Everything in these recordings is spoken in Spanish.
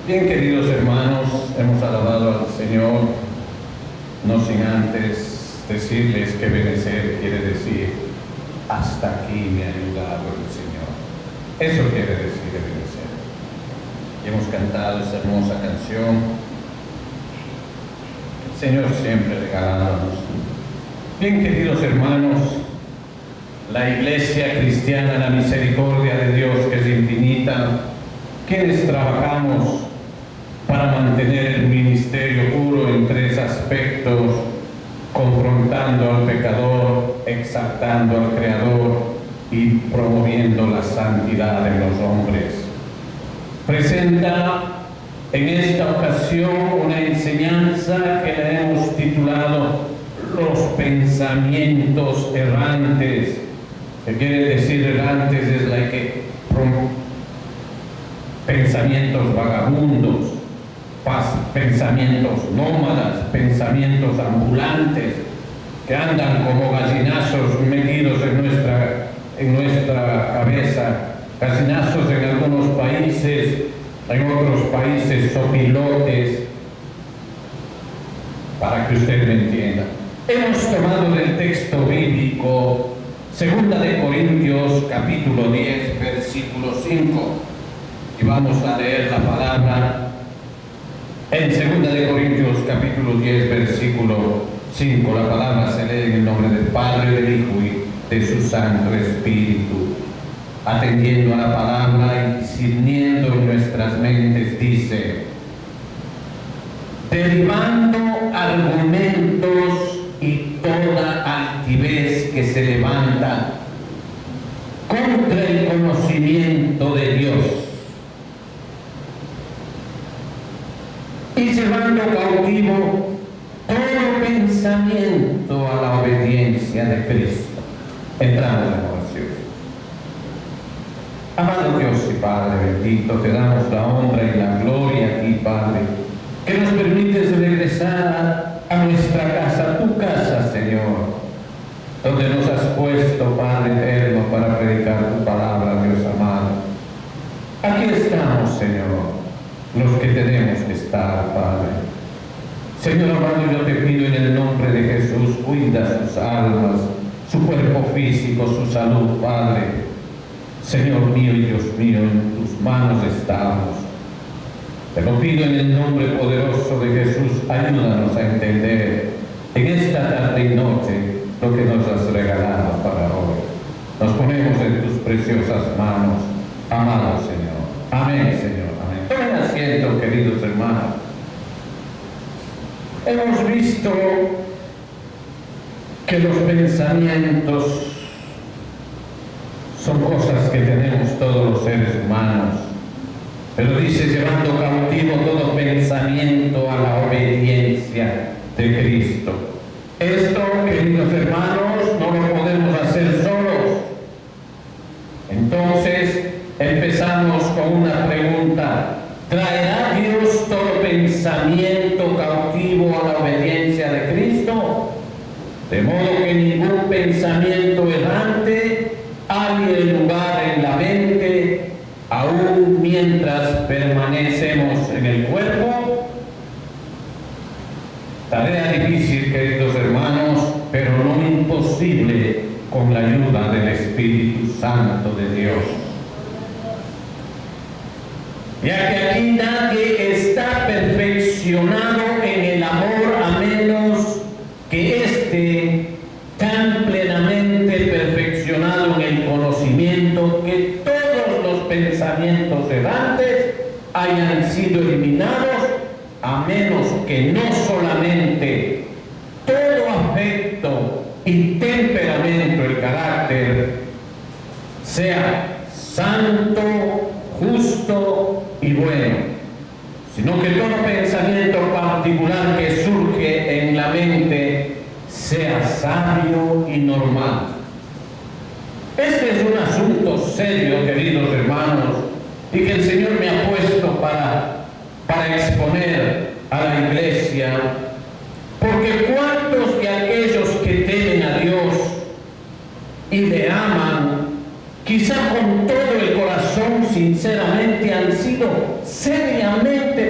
Bien, queridos hermanos, hemos alabado al Señor, no sin antes decirles que benecer quiere decir hasta aquí me ha ayudado el Señor. Eso quiere decir benecer. Y hemos cantado esta hermosa canción. El Señor siempre regalándonos. Bien, queridos hermanos, la Iglesia Cristiana, la misericordia de Dios que es infinita, quienes trabajamos para mantener el ministerio puro en tres aspectos: confrontando al pecador, exaltando al Creador y promoviendo la santidad en los hombres. Presenta en esta ocasión una enseñanza que le hemos titulado Los pensamientos errantes. ¿Qué quiere decir errantes? Es pensamientos vagabundos, pensamientos nómadas, pensamientos ambulantes que andan como gallinazos metidos en nuestra cabeza, gallinazos en algunos países, en otros países sopilotes, para que usted me entienda. Hemos tomado del texto bíblico 2 de Corintios capítulo 10 versículo 5 y vamos a leer la palabra en 2 de Corintios capítulo 10 versículo 5. La palabra se lee en el nombre del Padre, del Hijo y de su Santo Espíritu. Atendiendo a la palabra y discerniendo en nuestras mentes, dice: derribando argumentos y toda altivez que se levanta contra el conocimiento de Dios, y llevando cautivo todo pensamiento a la obediencia de Cristo. Entramos en oración. Amado Dios y Padre bendito, te damos la honra y la gloria a ti, Padre, que nos permites regresar a nuestra casa, tu casa, Señor, donde nos has puesto, Padre eterno, para predicar tu palabra, Dios amado. Aquí estamos, Señor, los que tenemos que estar, Padre. Señor amado, yo te pido en el nombre de Jesús, cuida sus almas, su cuerpo físico, su salud, Padre. Señor mío y Dios mío, en tus manos estamos. Te lo pido en el nombre poderoso de Jesús, ayúdanos a entender en esta tarde y noche lo que nos has regalado para hoy. Nos ponemos en tus preciosas manos, amado Señor. Amén, Señor. Amén. Tomen asiento, queridos hermanos. Hemos visto que los pensamientos son cosas que tenemos todos los seres humanos, pero dice llevando cautivo todo pensamiento a la obediencia de Cristo. Esto, queridos hermanos, no lo podemos hacer solos. Entonces empezamos con una pregunta: ¿traerá Dios todo pensamiento cautivo a la obediencia de Cristo? De modo que ningún pensamiento errante halle lugar en la mente, aún mientras permanecemos en el cuerpo. Tarea difícil, queridos hermanos, pero no imposible con la ayuda del Espíritu Santo de Dios. Ya que aquí nadie está perfeccionado en el amor, a menos que esté tan plenamente perfeccionado en el conocimiento que todos los pensamientos errantes hayan sido eliminados, a menos que no solamente todo afecto y temperamento, el carácter, sea santo, justo y bueno, sino que todo pensamiento particular que surge en la mente sea sabio y normal. Este es un asunto serio, queridos hermanos, y que el Señor me ha puesto para exponer a la iglesia, porque ¿cuántos de aquellos que temen a Dios y le aman, quizá con todo el corazón, sinceramente, han sido seriamente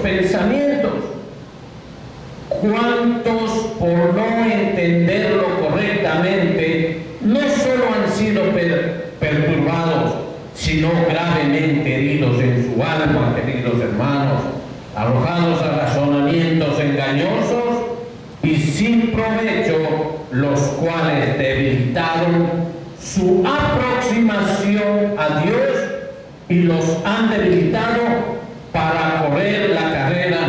pensamientos. ¿Cuántos, por no entenderlo correctamente, no solo han sido perturbados, sino gravemente heridos en su alma, queridos hermanos, arrojados a razonamientos engañosos y sin provecho, los cuales debilitaron su aproximación a Dios y los han debilitado para correr la carrera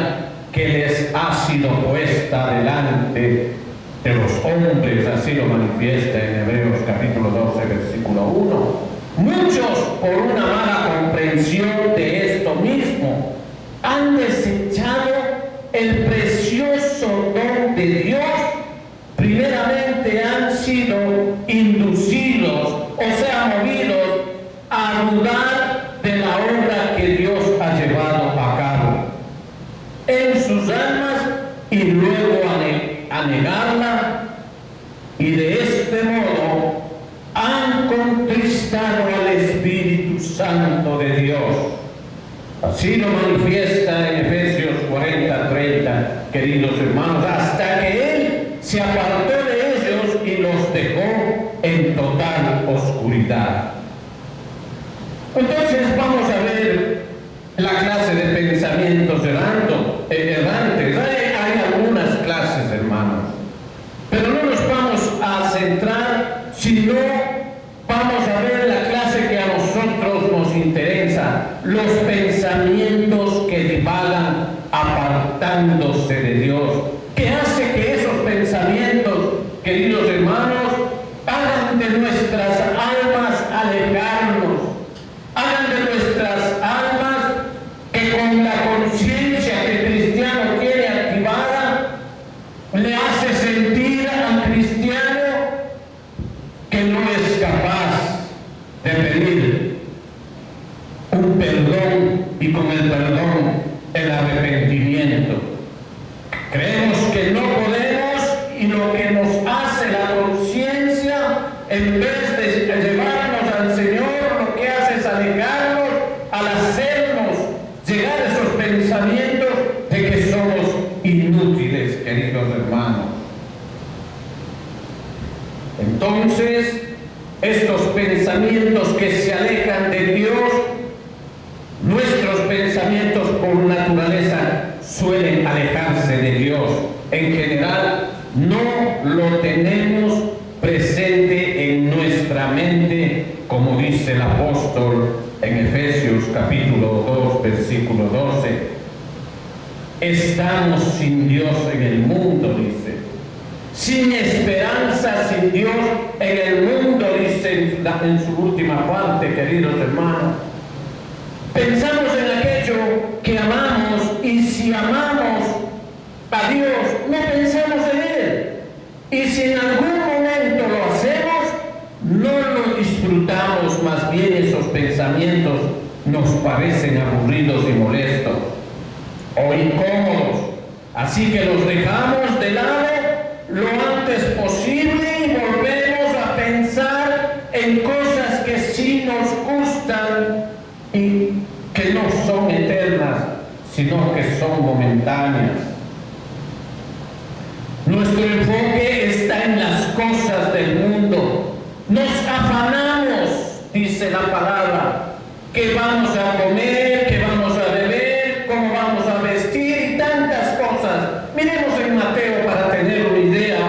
que les ha sido puesta delante de los hombres. Así lo manifiesta en Hebreos capítulo 12, versículo 1. Muchos, por una mala comprensión de esto mismo, han desechado el precioso don de Dios. Primeramente han sido inducidos, o sea, movidos a dudar de la obra que Dios ha llevado a cabo en sus almas y luego a negarla, y de este modo han contristado al Espíritu Santo de Dios. Así lo manifiesta en Efesios 40:30, queridos hermanos, hasta que Él se apartó de ellos y los dejó en total oscuridad. Entonces vamos a ver la clase de pensamientos errantes. Hay algunas clases, hermanos, pero no nos vamos a centrar, sino vamos a ver la clase que a nosotros nos interesa, los pensamientos que divagan apartándose de Dios. ¿Qué hace que esos pensamientos, queridos hermanos, hagan de nuestras almas alejarnos? Hagan de nuestras almas que con la conciencia que el cristiano tiene activada, le hace sentir al cristiano que no es capaz de pedir un perdón y con el perdón el arrepentimiento. Creemos que no podemos, y lo que nos hace la conciencia, en vez de llevarnos al Señor, lo que hace es alejarnos al hacernos llegar a esos pensamientos de que somos inútiles, queridos hermanos. Entonces, estos pensamientos que se alejan de Dios, nuestros pensamientos por naturaleza suelen alejarse de Dios. En general, no lo tenemos presente en nuestra mente, como dice el apóstol en Efesios capítulo 2, versículo 12. Estamos sin Dios en el mundo, dice. Sin esperanza, sin Dios en el mundo, dice en su última parte, queridos hermanos. Pensamos en aquello que amamos, y si amamos a Dios, no pensamos en Él. Y si en algún momento lo hacemos, no lo disfrutamos, más bien esos pensamientos nos parecen aburridos y molestos o incómodos. Así que los dejamos de lado lo antes posible y volvemos a pensar en cosas que sí nos gustan y que no son eternas, sino que son momentáneas. Nuestro enfoque está en las cosas del mundo. Nos afanamos, dice la palabra, que vamos a comer, que vamos a beber, cómo vamos a vestir y tantas cosas. Miremos en Mateo para tener una idea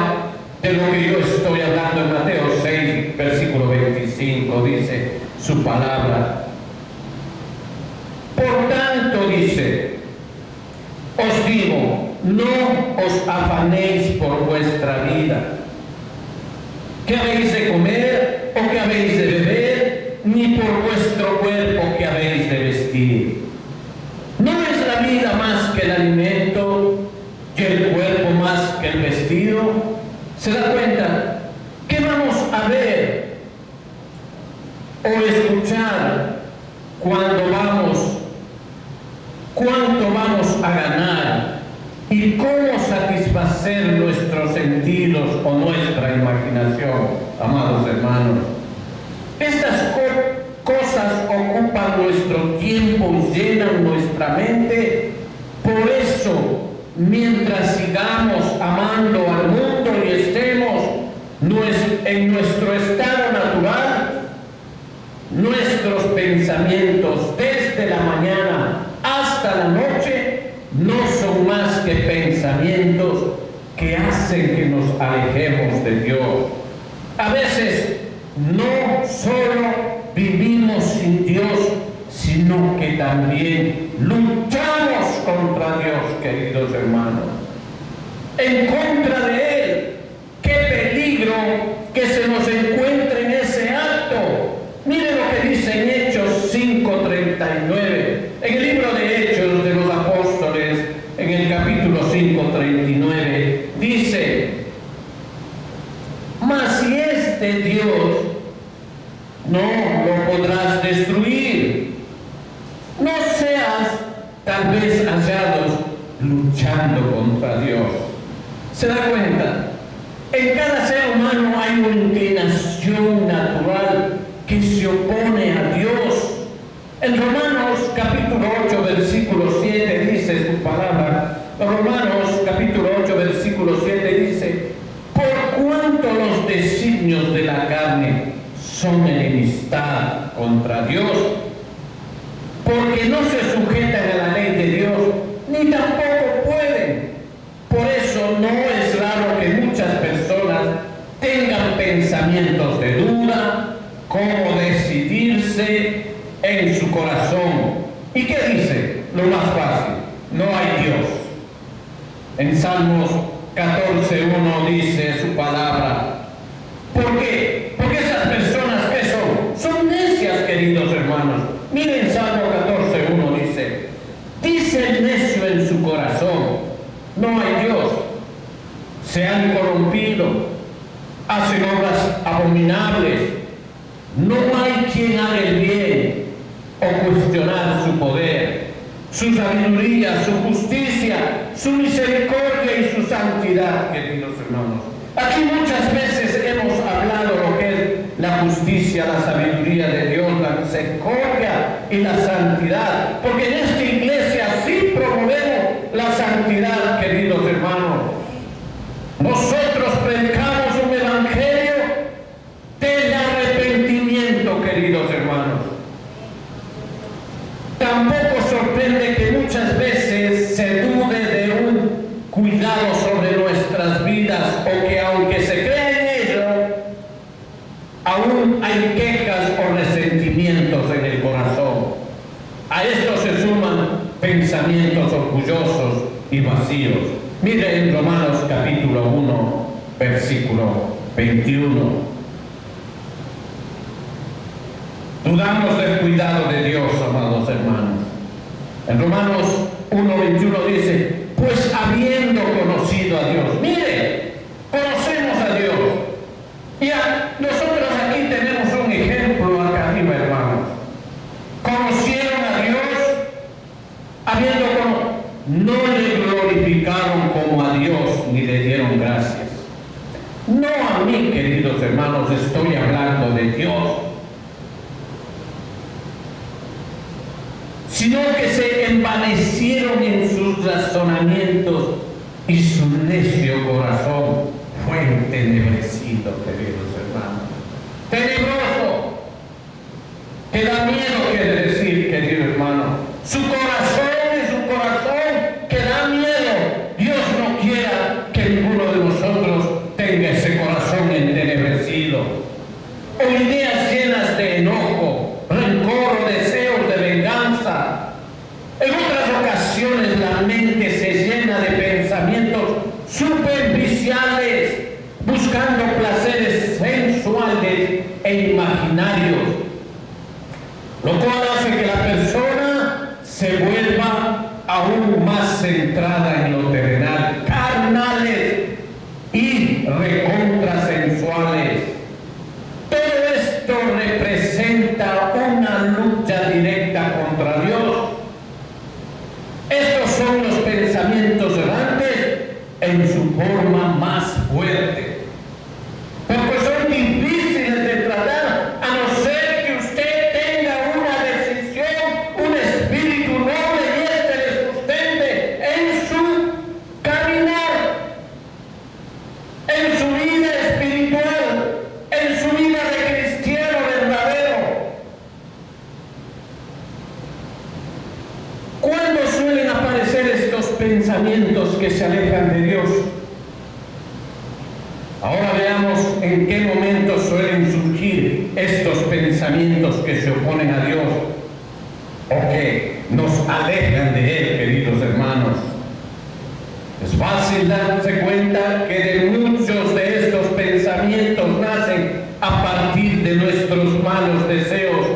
de lo que yo estoy hablando. En Mateo 6, versículo 25, dice su palabra. Por tanto, dice, os digo, no os afanéis por vuestra vida. ¿Qué habéis de comer o qué habéis de beber? Ni por vuestro cuerpo que habéis de vestir. ¿No es la vida más que el alimento y el cuerpo más que el vestido? ¿Se da cuenta? ¿Qué vamos a ver o escuchar cuando vamos? ¿Cuánto vamos a ganar? ¿Y cómo satisfacer nuestros sentidos o nuestra imaginación, amados hermanos? Estas cosas ocupan nuestro tiempo y llenan nuestra mente por mientras sigamos amando al mundo y estemos en nuestro estado natural, nuestros pensamientos desde la mañana hasta la noche no son más que pensamientos que hacen que nos alejemos de Dios. A veces no solo vivimos sin Dios, sino que también luchamos contra Dios, queridos hermanos, en contra de Él. ¡Qué peligro que se nos encuentre en ese acto! Mire lo que dice en Hechos 5:39, en el libro de Hechos de los Apóstoles, en el capítulo 5:39, dice: mas si es de Dios, no lo podrás destruir. No seas tal vez hallados luchando contra Dios. ¿Se da cuenta? En cada ser humano hay una inclinación natural que se opone a Dios. En Romanos capítulo 8, versículo 7 dice su palabra. Romanos capítulo 8, versículo 7 dice: por cuanto los designios de la carne son enemistad contra Dios, porque no se sujetan a la ley de Dios, ni tampoco pueden. Por eso no es raro que muchas personas tengan pensamientos de duda, cómo decidirse en su corazón. ¿Y qué dice? Lo más fácil: no hay Dios. En Salmos 14:1 dice su palabra. ¿Por qué? Porque esas personas, ¿qué son? Son necias, queridos hermanos. Miren, Salmo 14:1 dice el necio en su corazón: no hay Dios. Se han corrompido, hacen obras abominables. No hay quien haga el bien o cuestionar su poder, su sabiduría, su justicia, su misericordia y su santidad, queridos hermanos. Aquí muchas veces hemos hablado lo que es la justicia, la sabiduría de Dios, la misericordia y la santidad, porque en esta iglesia sí promovemos la santidad, queridos hermanos. Nosotros predicamos un evangelio del arrepentimiento, queridos hermanos. Tampoco sorprende que muchas veces se dude de un cuidado sobre nuestras vidas, o que aunque se crea en ello, aún hay quejas o resentimientos en el corazón. A esto se suman pensamientos orgullosos y vacíos. Mire en Romanos capítulo 1, versículo 21. Dudamos del cuidado de Dios, amados hermanos. En Romanos 1:21 dice: pues habiendo conocido a Dios. Mire, conocemos a Dios. Y nosotros aquí tenemos un ejemplo acá arriba, hermanos. Conocieron a Dios, no le glorificaron como a Dios, ni le dieron gracias. No a mí, queridos hermanos, estoy hablando de Dios, sino que se envanecieron en sus razonamientos y su necio corazón fue entenebrecido, queridos hermanos. Tenebroso, que da miedo, quiere decir, querido hermano. Su corazón es un corazón que da miedo. Dios no quiera que ninguno de nosotros tenga ese corazón entenebrecido, o ideas llenas de enojo, rencor o deseos de venganza. En otras ocasiones la mente se llena de pensamientos superficiales, buscando placeres sensuales e imaginarios, lo cual hace que la persona se vuelva aún más centrada en lo terrenal, carnales y recontrasensuales. Todo esto representa una lucha directa contra Dios. Estos son los pensamientos errantes en su forma más fuerte, porque son difíciles de tratar, a no ser que usted tenga una decisión, un espíritu noble, y este le sustente en su pensamientos que se alejan de Dios. Ahora veamos en qué momentos suelen surgir estos pensamientos que se oponen a Dios o que nos alejan de Él, queridos hermanos. Es fácil darse cuenta que de muchos de estos pensamientos nacen a partir de nuestros malos deseos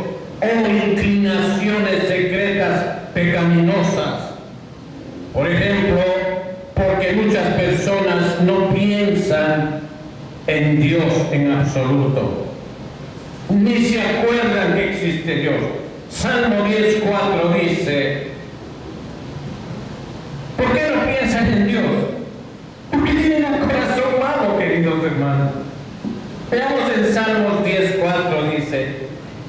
o inclinaciones secretas pecaminosas. Por ejemplo, porque muchas personas no piensan en Dios en absoluto, ni se acuerdan que existe Dios. Salmo 10:4 dice: ¿por qué no piensan en Dios? Porque tienen un corazón malo, queridos hermanos. Veamos en Salmos 10:4 dice: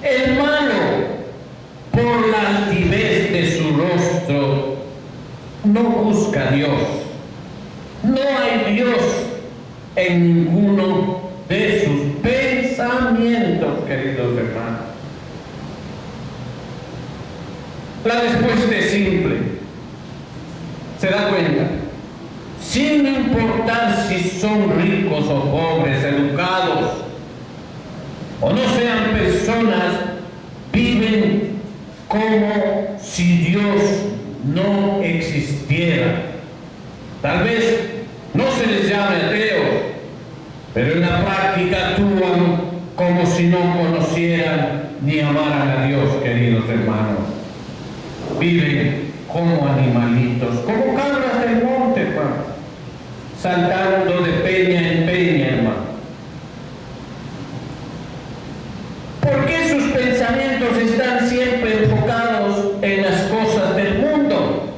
el malo, por la altivez de su rostro, no busca a Dios. No hay Dios en ninguno de sus pensamientos, queridos hermanos. La respuesta es simple. ¿Se da cuenta? Sin importar si son ricos o pobres, educados o no sean personas, viven como si Dios no existiera. Tal vez no se les llame ateos, pero en la práctica actúan como si no conocieran ni amaran a Dios, queridos hermanos. Viven como animalitos, como cabras del monte, hermano, saltando de peña en peña, hermano. ¿Por qué sus pensamientos están siempre enfocados en las cosas del mundo?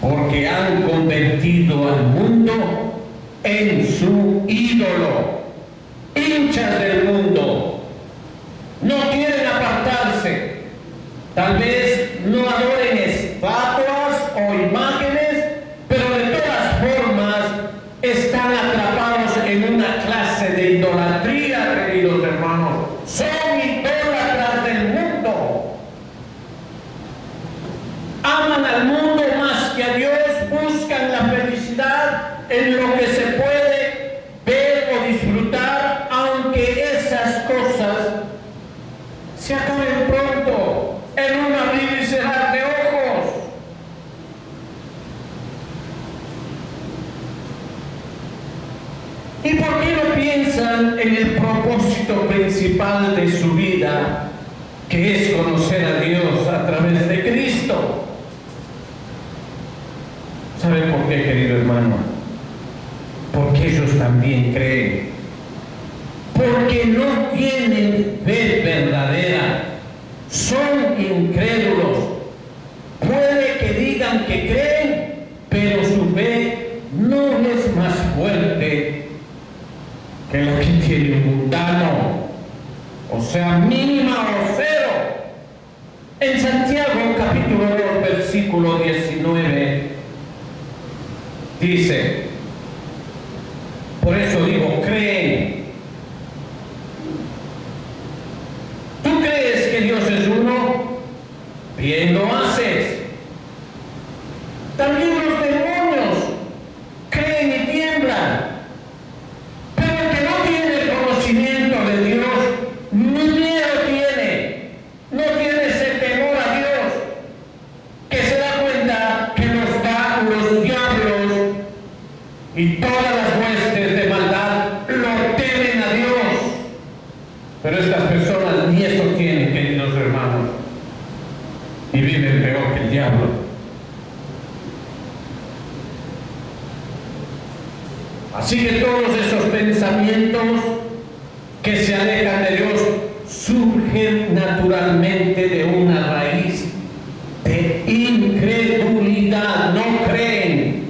Porque han convertido al mundo en su ídolo, hinchas del mundo. No quieren apartarse. Tal vez no adoren estatuas o imágenes, pero de todas formas están atrapados en una clase de idolatría, queridos hermanos. Son idólatras del mundo. Aman al mundo más que a Dios, buscan la felicidad en lo que se puede ver o disfrutar, aunque esas cosas se acaben pronto, en un abrir y cerrar de ojos. ¿Y por qué no piensan en el propósito principal de su vida, que es conocer a Dios a través de Cristo? ¿Sabe por qué, querido hermano? Porque ellos también creen. Porque no tienen fe verdadera. Son incrédulos. Puede que digan que creen, pero su fe no es más fuerte que la que tiene un mundano, o sea, mínima o cero. En Santiago, capítulo 2, versículo 19, dice: por eso digo, creen. ¿Tú crees que Dios es uno? Bien lo haces. También los demonios creen y tiemblan. Pero el que no tiene el conocimiento de Dios, ni miedo tiene. No tiene ese temor a Dios, que se da cuenta que nos da los diablos y todas las huestes de maldad lo temen a Dios. Pero estas personas ni eso tienen, queridos hermanos, y viven peor que el diablo. Así que todos esos pensamientos que se alejan de Dios surgen naturalmente de una raíz de incredulidad. No creen.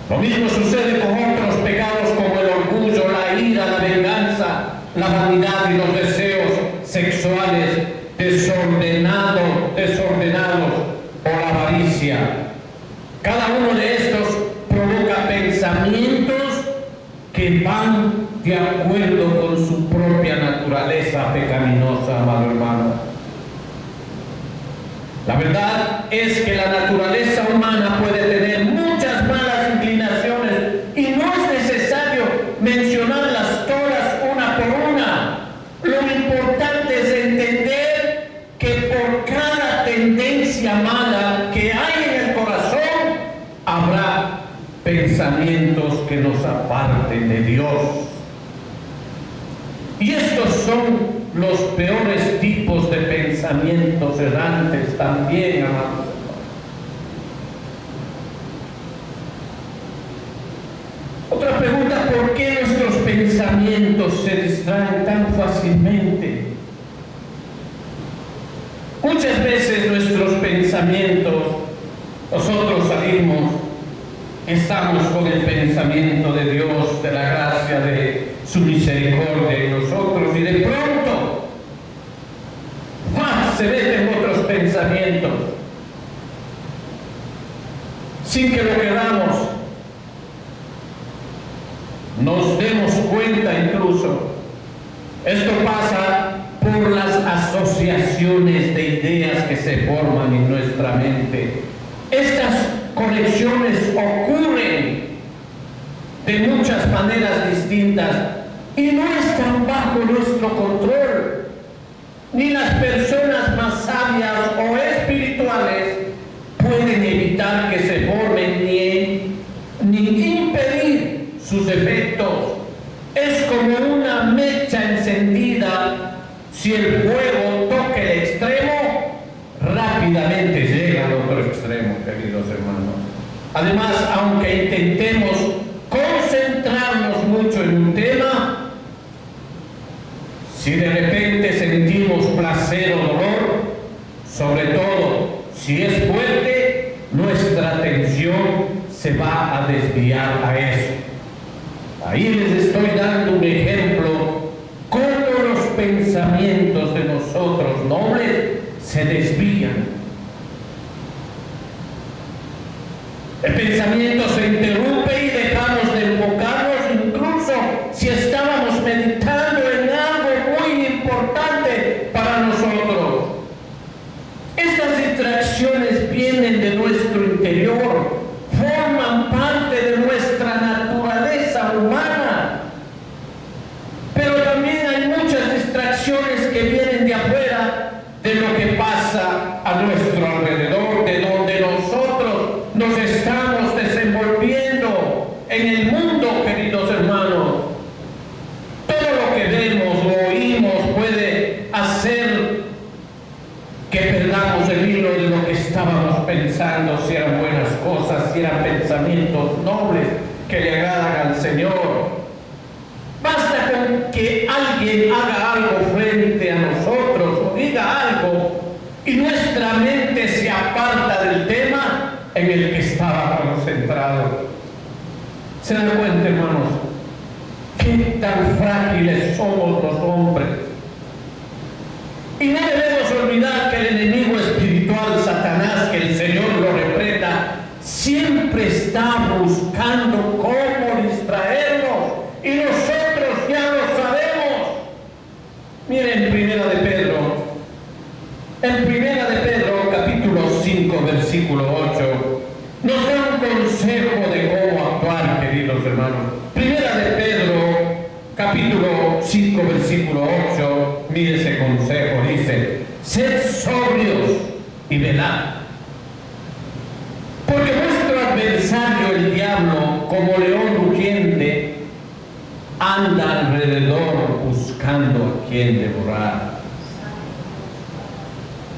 Lo mismo sucede con otros pecados como el orgullo, la ira, la venganza, la vanidad y los deseos sexuales desordenados o la avaricia. Cada uno de estos provoca pensamientos que van de acuerdo con su propia naturaleza pecaminosa, amado hermano. La verdad es que pensamientos que nos aparten de Dios. Y estos son los peores tipos de pensamientos errantes también, amados. Otra pregunta: ¿por qué nuestros pensamientos se distraen tan fácilmente? Muchas veces nuestros pensamientos, nosotros salimos, estamos con el pensamiento de Dios, de la gracia, de su misericordia en nosotros, y de pronto se meten otros pensamientos sin que lo queramos, nos demos cuenta incluso. Esto pasa por las asociaciones de ideas que se forman en nuestra mente. Estas conexiones ocurren de muchas maneras distintas y no están bajo nuestro control. Ni las personas más sabias o espirituales pueden evitar que se formen ni impedir sus efectos. Es como una mecha encendida. Si el fuego toca el extremo, rápidamente llega al otro extremo, queridos hermanos. Además, aunque intentemos concentrarnos mucho en un tema, si de repente sentimos placer o dolor, sobre todo si es fuerte, nuestra atención se va a desviar a eso. Ahí les estoy dando un ejemplo cómo los pensamientos de nosotros nobles se desvían. El pensamiento se interrumpe y dejamos de enfocarnos, incluso si estábamos meditando en algo muy importante para nosotros. Estas distracciones vienen de nuestro interior, forman parte de nuestra naturaleza humana, pero también hay muchas distracciones que vienen de afuera, de lo que pasa a nuestro alrededor, de donde nosotros nos estamos desenvolviendo en el mundo, queridos hermanos. Todo lo que vemos o oímos puede hacer que perdamos el hilo de lo que estábamos pensando, si eran buenas cosas, si eran pensamientos nobles que le agradan al Señor. Basta con que alguien haga algo frente a nosotros o diga algo y nuestra mente se aparta del tema en el que estaba concentrado. ¿Se dan cuenta, hermanos? ¿Qué tan frágiles somos los hombres? Y no debemos olvidar que el enemigo espiritual, Satanás, que el Señor lo reprenda, siempre está buscando cómo distraernos, y nosotros ya lo sabemos. Miren, en Primera de Pedro, capítulo 5, versículo 8, nos da un consejo de cómo actuar, queridos hermanos. Primera de Pedro, capítulo 5, versículo 8, mire ese consejo, dice: sed sobrios y velad, porque vuestro adversario el diablo, como león rugiente, anda alrededor buscando a quien devorar.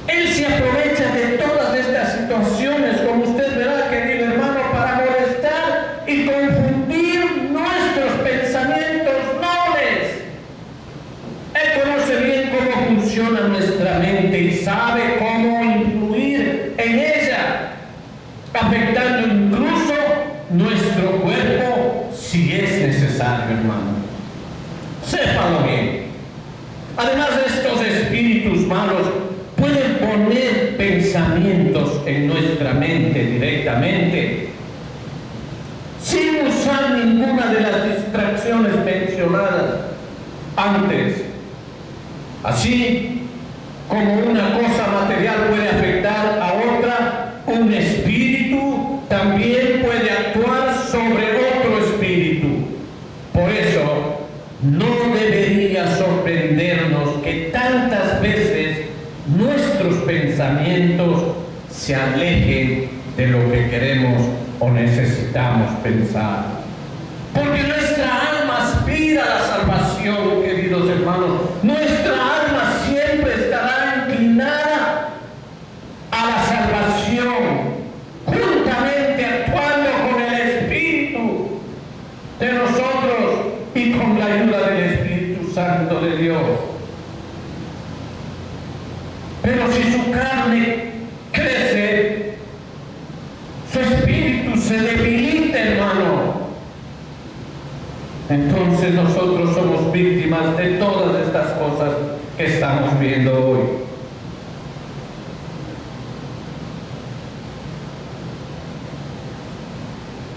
Él se aprovecha de todas estas situaciones, como usted verá, querido hermano, para molestar y confundir nuestros pensamientos nobles. Él conoce bien cómo funciona nuestra mente y sabe cómo influir en ella, afectando incluso nuestro cuerpo si es necesario, hermano. Sépalo bien. Además, estos espíritus malos pueden poner pensamientos en nuestra mente directamente, sin usar ninguna de las distracciones mencionadas antes. Así como una cosa material puede afectar a otra, un espíritu también puede actuar sobre otro espíritu. Por eso, no debería sorprendernos que tantas veces nuestros pensamientos se alejen de lo que queremos o necesitamos pensar. Porque nuestra alma aspira a la salvación, queridos hermanos. Nuestra alma siempre estará inclinada a la salvación, juntamente actuando con el Espíritu de nosotros y con la ayuda del Espíritu Santo de Dios. Pero si su carne crece, su espíritu se debilita, hermano. Entonces nosotros somos víctimas de todas estas cosas que estamos viendo hoy.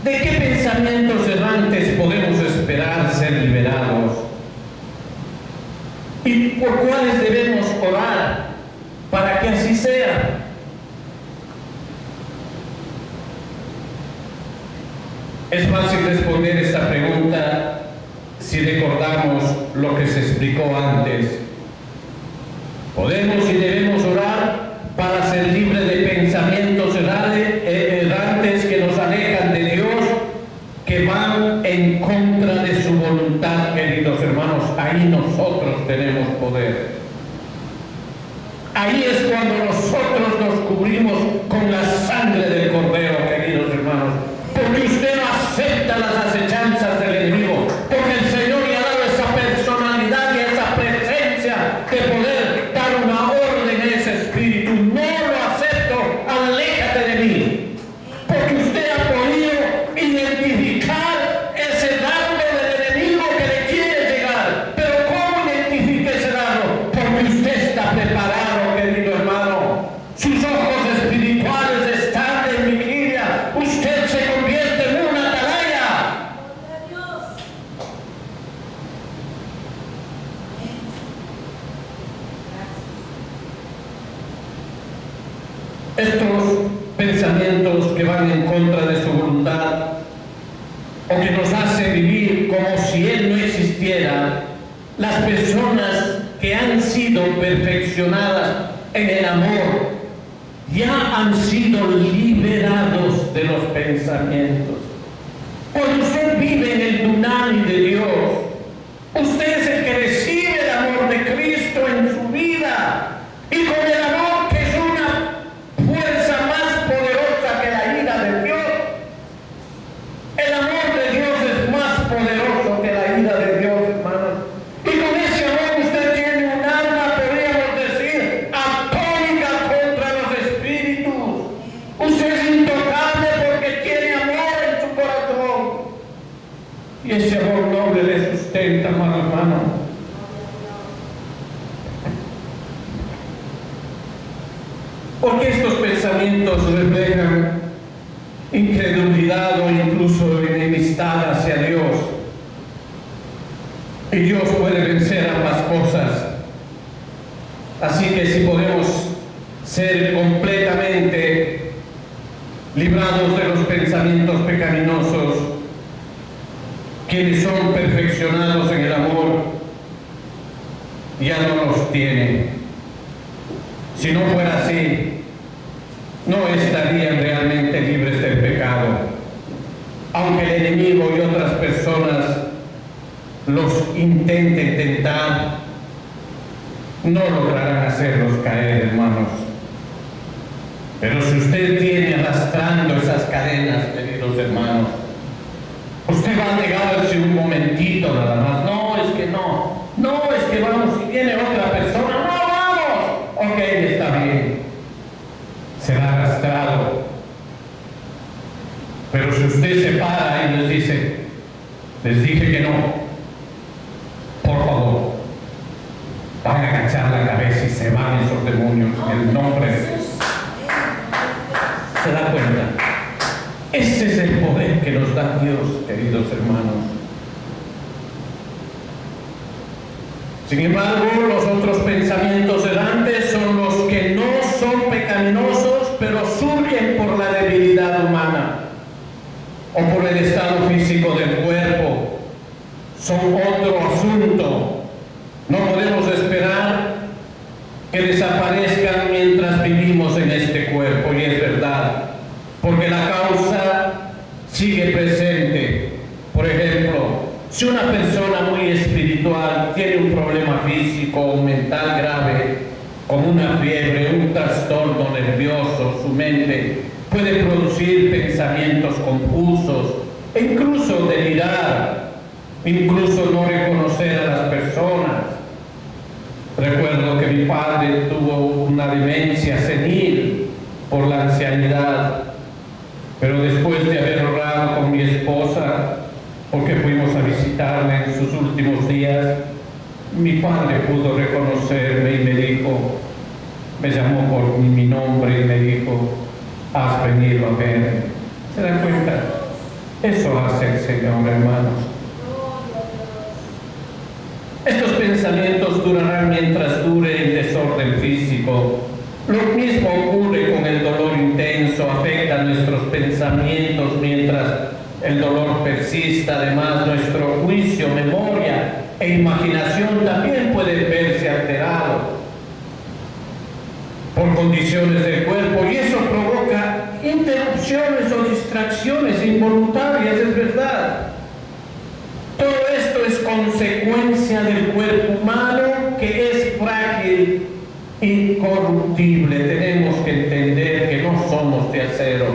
¿De qué pensamientos errantes podemos esperar ser liberados? ¿Y por cuáles debemos orar para que así sea? Es fácil responder esta pregunta si recordamos lo que se explicó antes. Podemos y debemos orar para ser libres de pensamientos errantes que nos alejan de Dios, que van en contra de su voluntad, queridos hermanos. Ahí nosotros tenemos poder. Ahí es cuando nosotros nos cubrimos con la sangre del Cordero, queridos hermanos. Porque usted no acepta las acechanzas del enemigo, porque el Señor le ha dado esa personalidad y esa presencia de poder dar una orden a ese espíritu. No lo acepto, aléjate de mí, porque usted ha podido identificar ese dardo del enemigo que le quiere llegar. Pero ¿cómo identifica ese dardo? Porque usted está preparado, querido hermano. Sus ojos espirituales están en vigilia. Usted se convierte en una atalaya. Estos pensamientos que van en contra de su voluntad o que nos hacen vivir como si Él no existiera, las personas que han sido perfeccionadas en el amor ya han sido liberados de los pensamientos. Cuando usted vive en el dunamis de Dios, usted es el que recibe el amor de Cristo en su vida, y con el amor, que es una fuerza más poderosa que la ira de Dios. El amor de Dios es más poderoso que la ira de Dios, hermanos. Y con ese amor usted tiene un alma, podríamos decir, atónica contra los espíritus. Usted es intocable porque tiene amor en su corazón. Y ese amor noble le sustenta, mano a mano. Porque estos pensamientos reflejan incredulidad o incluso enemistad hacia Dios. Y Dios puede vencer ambas cosas. Así que si podemos ser completamente librados de los pensamientos pecaminosos, quienes son perfeccionados en el amor ya no los tienen. Si no fuera así, no estarían realmente libres del pecado. Aunque el enemigo y otras personas los intenten tentar, no lograrán hacerlos caer, hermanos. Pero si usted tiene arrastrando esas cadenas, queridos hermanos, usted va a negarse un momentito nada más. No, es que no. No, es que vamos, si viene otra persona, no vamos. Ok, está bien. Será arrastrado. Pero si usted se para y les dice, les dije que no, por favor, van a agachar la cabeza y se van esos demonios en el nombre de Jesús. ¿Se da cuenta? Ese es el poder que nos da Dios, queridos hermanos. Sin embargo, los otros pensamientos errantes son los que no son pecaminosos, pero surgen por la debilidad humana o por el estado físico del cuerpo. Son otro asunto. No podemos esperar que desaparezcan mientras vivimos en este cuerpo, y es verdad. porque la causa sigue presente. Por ejemplo, si una persona muy espiritual tiene un problema físico o mental grave, como una fiebre, un trastorno nervioso, su mente puede producir pensamientos confusos, e incluso delirar, incluso no reconocer a las personas. Recuerdo que mi padre tuvo una demencia senil por la ancianidad, pero después de haber orado con mi esposa, porque fuimos a visitarle en sus últimos días, mi padre pudo reconocerme y me dijo, me llamó por mi nombre y me dijo, has venido a verme. ¿Se dan cuenta? Eso hace el Señor, hermanos. Estos pensamientos durarán mientras dure el desorden físico. Lo mismo ocurre con el dolor intenso, afecta nuestros pensamientos mientras el dolor persista. Además, nuestro juicio, memoria e imaginación también pueden verse alterados por condiciones del cuerpo, y eso provoca interrupciones o distracciones involuntarias, es verdad. Todo esto es consecuencia del cuerpo humano, que es frágil y corruptible. Tenemos que entender que no somos de acero.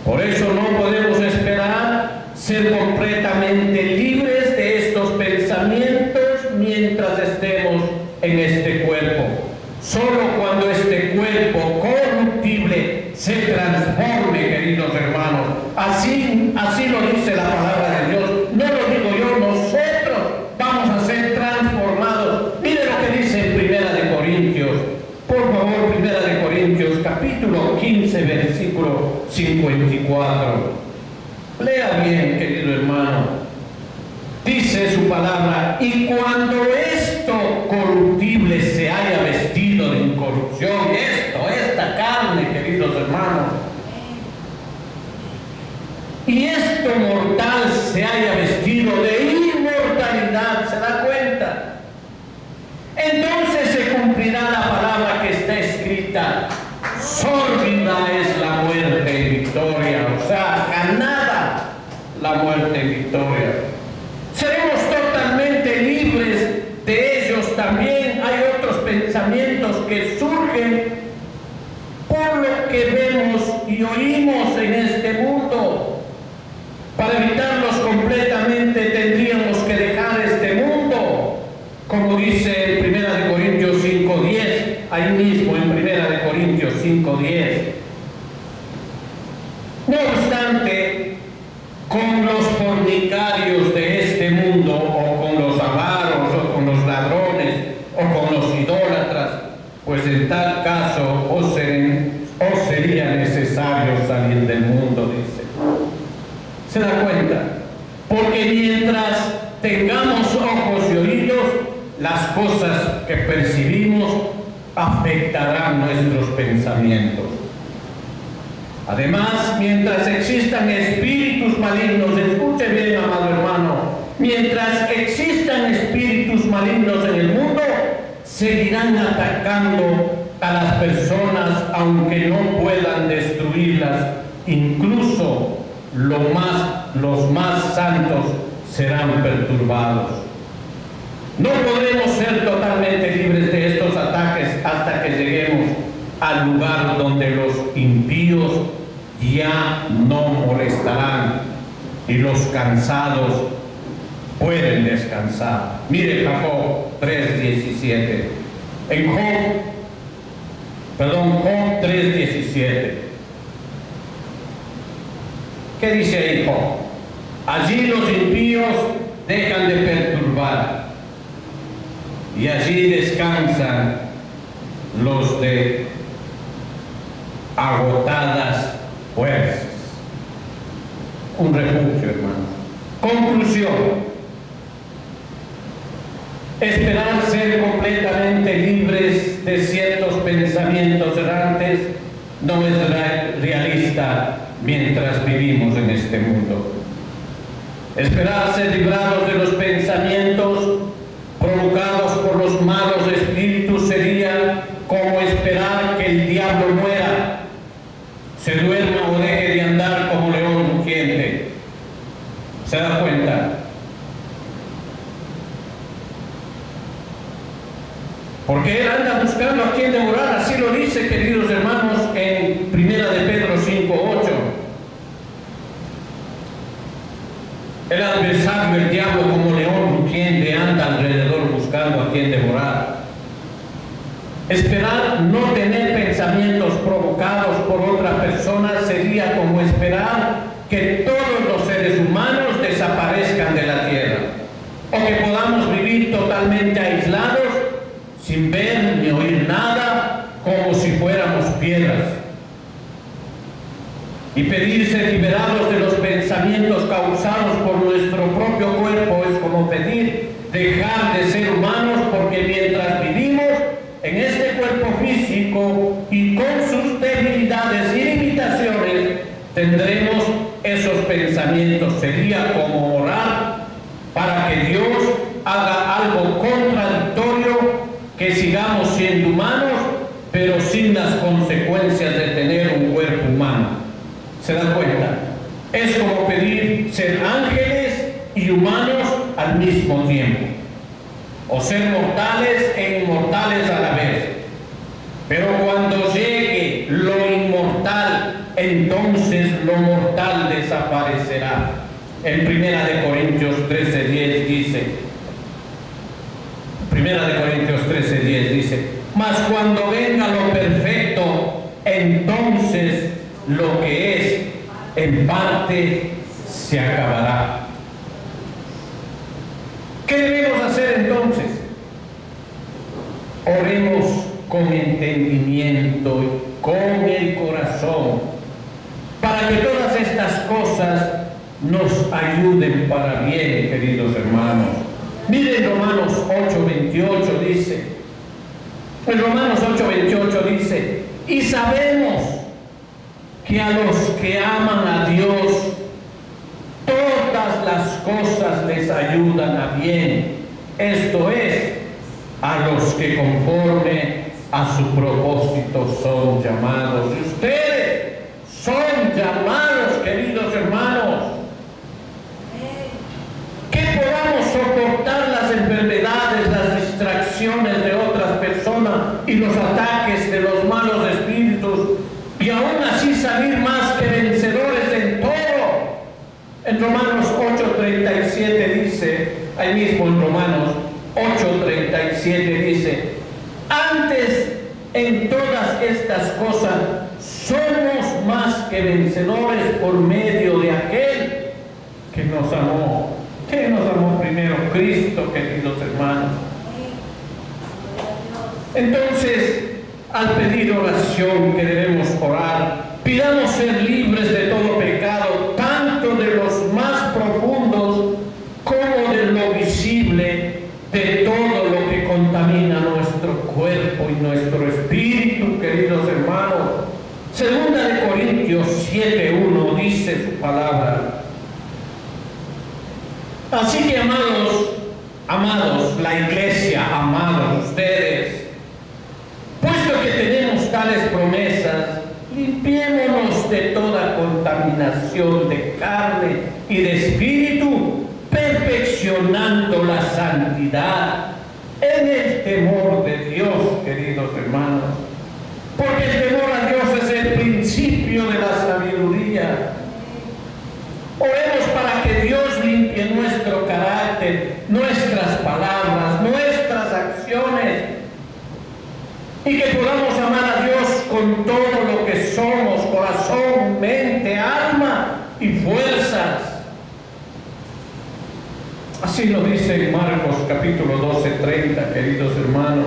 Por eso no podemos esperar ser completamente libres de estos pensamientos mientras estemos en este cuerpo. Solo cuando este cuerpo corruptible se transforme, queridos hermanos, así lo dice la palabra de Dios, no lo digo yo, nosotros vamos a ser transformados. Mire lo que dice en Primera de Corintios, por favor, Primera de Corintios, capítulo 15, versículo 54. Lea bien, querido hermano. Dice su palabra, y cuando esto corruptible se haya vestido de incorrupción, esta carne, queridos hermanos, y esto mortal se haya vestido de inmortalidad, ¿se da cuenta? Entonces se cumplirá la palabra que está escrita, sórdida es la muerte y victoria, o sea, ganada la muerte y victoria. Seremos totalmente libres de ellos también. Hay otros pensamientos que surgen por lo que vemos y oímos en este mundo. Para evitarlos completamente tendríamos que dejar este mundo, como dice en 1 Corintios 5:10, ahí mismo en 1 Corintios 5:10. No obstante, con los fornicarios de este mundo, o con los avaros, o con los ladrones, o con los idólatras, pues en tal caso os sería necesario salir del mundo, dice. ¿Se da cuenta? Porque mientras tengamos ojos y oídos, las cosas que percibimos afectarán nuestros pensamientos. Además, mientras existan espíritus malignos, escuche bien, amado hermano, mientras existan espíritus malignos en el mundo, seguirán atacando a las personas, aunque no puedan destruirlas. Incluso los más santos serán perturbados. No podremos ser totalmente libres de estos ataques hasta que lleguemos al lugar donde los impíos ya no molestarán y los cansados pueden descansar. Mire Job 3:17. En Job 3:17. ¿Qué dice ahí Job? Allí los impíos dejan de perturbar y allí descansan los de agotadas fuerzas. Un refugio, hermanos. Conclusión. Esperar ser completamente libres de ciertos pensamientos errantes no es realista mientras vivimos en este mundo. Esperar ser librados de los pensamientos provocados por los malos espíritus sería como esperar que el diablo muera, se duerma o deje de dice, queridos hermanos, en 1 de Pedro 5:8. El adversario, el diablo, como león rugiente, anda alrededor buscando a quien devorar. Esperar no tener pensamientos provocados por otra persona sería como esperar que todos los seres humanos desaparezcan de la tierra, o que podamos vivir totalmente aislados, sin ver ni oír nada, como si fuéramos piedras. Y pedirse liberados de los pensamientos causados por nuestro propio cuerpo es como pedir dejar de ser humanos, porque mientras vivimos en este cuerpo físico y con sus debilidades y limitaciones, tendremos esos pensamientos. Sería como orar para que Dios haga algo contradictorio, que sigamos siendo humanos, pero sin las consecuencias de tener un cuerpo humano. ¿Se dan cuenta? Es como pedir ser ángeles y humanos al mismo tiempo, o ser mortales e inmortales a la vez. Pero cuando llegue lo inmortal, entonces lo mortal desaparecerá. En 1 Corintios 13:10 dice, 1 Corintios 13:10 dice, mas cuando venga lo perfecto, entonces lo que es en parte se acabará. ¿Qué debemos hacer entonces? Oremos con entendimiento y con el corazón, para que todas estas cosas nos ayuden para bien, queridos hermanos. Miren Romanos 8:28 dice, en Romanos 8:28 dice, y sabemos que a los que aman a Dios, todas las cosas les ayudan a bien. Esto es, a los que conforme a su propósito son llamados. Y ustedes son llamados, queridos hermanos. Que podamos soportar las enfermedades, las distracciones de otras personas y los ataques de los malos espíritus, y aún así salir más que vencedores en todo. En Romanos 8:37 dice, ahí mismo en Romanos 8:37 dice, antes en todas estas cosas somos más que vencedores por medio de aquel que nos amó. ¿Qué nos amó primero? Cristo, queridos hermanos. Entonces, al pedir oración que debemos orar, pidamos ser libres de todo pecado, tanto de los más profundos como de lo visible, de todo lo que contamina nuestro cuerpo y nuestro espíritu, queridos hermanos. Segunda de Corintios 7:1 dice su palabra. Así que amados, la iglesia, amados ustedes, puesto que tenemos tales promesas, limpiémonos de toda contaminación de carne y de espíritu, perfeccionando la santidad en el temor de Dios, queridos hermanos. Porque el temor a Dios es el principio de la sabiduría. Oremos para que Dios limpie nuestro carácter, nuestras palabras, nuestras acciones, y que podamos amar a Dios con todo lo que somos, corazón, mente, alma y fuerzas. Así lo dice en Marcos capítulo 12:30, queridos hermanos.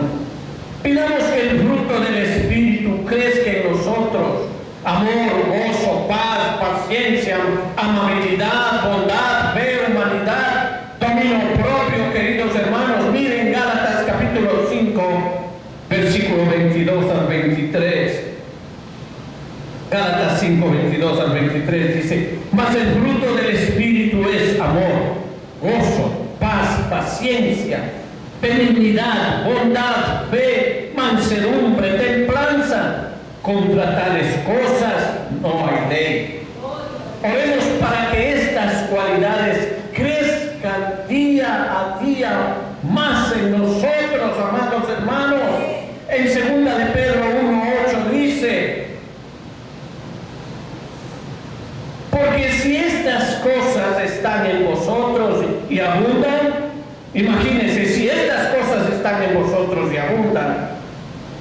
Pidamos que el fruto del Espíritu crezca en nosotros: amor, gozo, paz, paciencia, amabilidad, bondad, fe, humanidad, dominio propio, queridos hermanos. Miren Gálatas capítulo 5, versículo 22 al 23. Gálatas 5, 22 al 23 dice: mas el fruto del Espíritu es amor, gozo, paz, paciencia, benignidad, bondad, fe, mansedumbre, templanza. Contra tales cosas no hay ley. Oremos para que estas cualidades crezcan día a día más en nosotros, amados hermanos. En 2 de Pedro 1:8 están en vosotros y abundan. Imagínense, si estas cosas están en vosotros y abundan,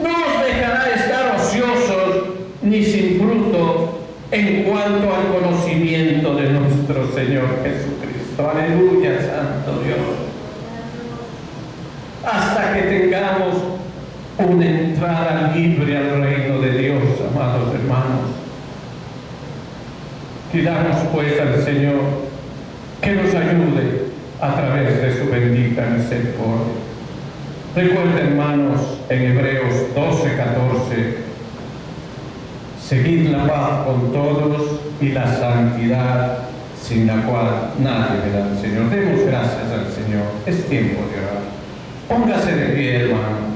no os dejará estar ociosos ni sin fruto en cuanto al conocimiento de nuestro Señor Jesucristo. Aleluya, Santo Dios. Hasta que tengamos una entrada libre al reino de Dios, amados hermanos. Pidamos pues al Señor que nos ayude a través de su bendita misericordia. Recuerden, hermanos, en Hebreos 12:14, seguid la paz con todos y la santidad, sin la cual nadie verá al Señor. Demos gracias al Señor. Es tiempo de orar. Póngase de pie, hermano.